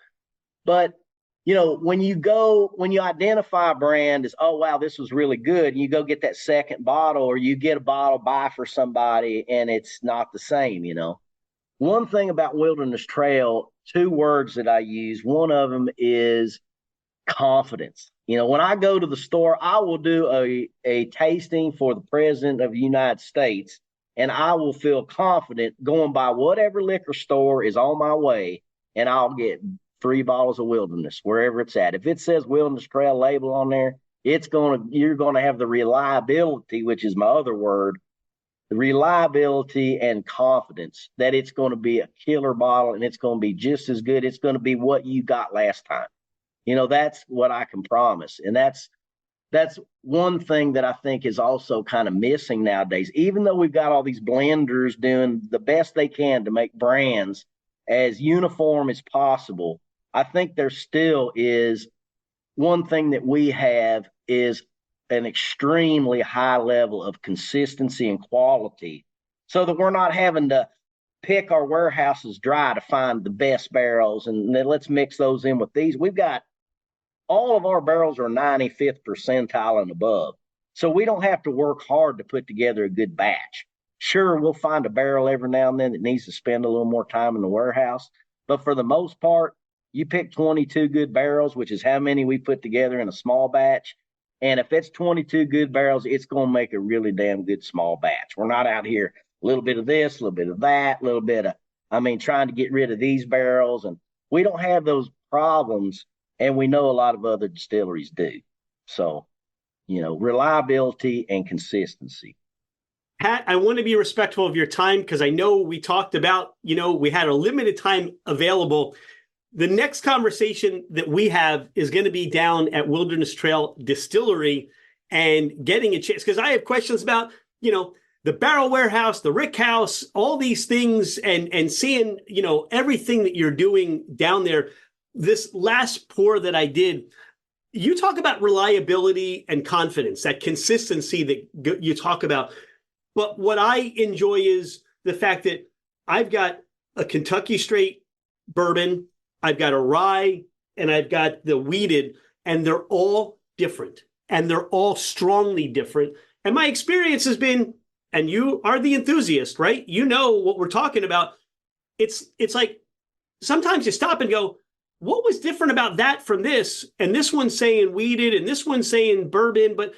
But when you identify a brand as, oh, wow, this was really good, and you go get that second bottle, or you get a bottle buy for somebody and it's not the same, One thing about Wilderness Trail, two words that I use, one of them is confidence. When I go to the store, I will do a tasting for the President of the United States, and I will feel confident going by whatever liquor store is on my way, and I'll get 3 bottles of Wilderness wherever it's at. If it says Wilderness Trail label on there, you're going to have the reliability, which is my other word, the reliability and confidence that it's going to be a killer bottle and it's going to be just as good. It's going to be what you got last time. That's what I can promise. And that's one thing that I think is also kind of missing nowadays. Even though we've got all these blenders doing the best they can to make brands as uniform as possible, I think there still is one thing that we have is an extremely high level of consistency and quality, so that we're not having to pick our warehouses dry to find the best barrels and then let's mix those in with these. We've got all of our barrels are 95th percentile and above. So we don't have to work hard to put together a good batch. Sure, we'll find a barrel every now and then that needs to spend a little more time in the warehouse. But for the most part, you pick 22 good barrels, which is how many we put together in a small batch. And if it's 22 good barrels, it's going to make a really damn good small batch. We're not out here a little bit of this, a little bit of that, a little bit of, trying to get rid of these barrels. And we don't have those problems. And we know a lot of other distilleries do. So, reliability and consistency. Pat, I want to be respectful of your time because I know we talked about, we had a limited time available. The next conversation that we have is going to be down at Wilderness Trail Distillery and getting a chance, because I have questions about, the barrel warehouse, the rick house, all these things, and seeing, everything that you're doing down there. This last pour that I did, you talk about reliability and confidence, that consistency that you talk about. But what I enjoy is the fact that I've got a Kentucky straight bourbon, I've got a rye, and I've got the wheated, and they're all different, and they're all strongly different. And my experience has been, and you are the enthusiast, right? You know what we're talking about. It's like sometimes you stop and go, what was different about that from this? And this one's saying wheated, and this one's saying bourbon, but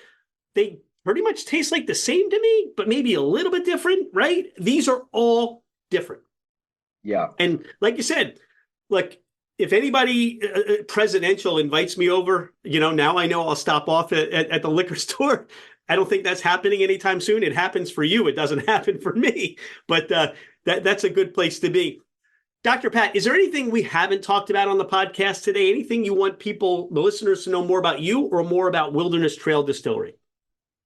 they pretty much taste like the same to me, but maybe a little bit different, right? These are all different. Yeah. And like you said, like if anybody presidential invites me over, now I know I'll stop off at the liquor store. I don't think that's happening anytime soon. It happens for you. It doesn't happen for me. But that's a good place to be. Dr. Pat, is there anything we haven't talked about on the podcast today? Anything you want people, the listeners, to know more about you or more about Wilderness Trail Distillery?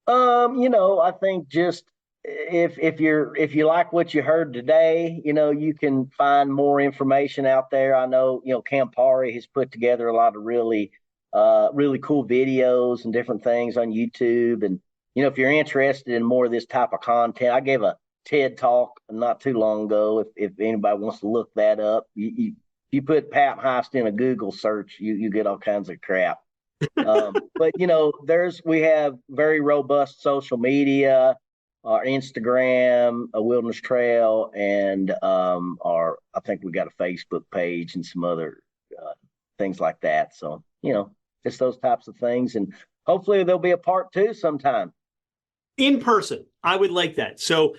I think just if you like what you heard today, you can find more information out there. I know, Campari has put together a lot of really cool videos and different things on YouTube. And, if you're interested in more of this type of content, I gave a TED talk not too long ago. If anybody wants to look that up, you put Pat Heist in a Google search, you get all kinds of crap. But we have very robust social media, our Instagram, a Wilderness Trail, and I think we got a Facebook page and some other things like that. So just those types of things, and hopefully there'll be a part 2 sometime in person. I would like that. So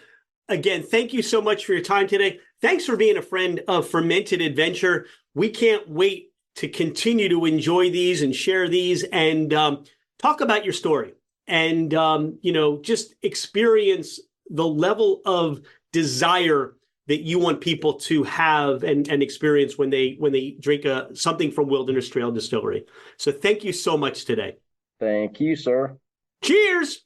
again, thank you so much for your time today. Thanks for being a friend of Fermented Adventure. We can't wait to continue to enjoy these and share these and talk about your story and, just experience the level of desire that you want people to have and experience when they drink something from Wilderness Trail Distillery. So thank you so much today. Thank you, sir. Cheers.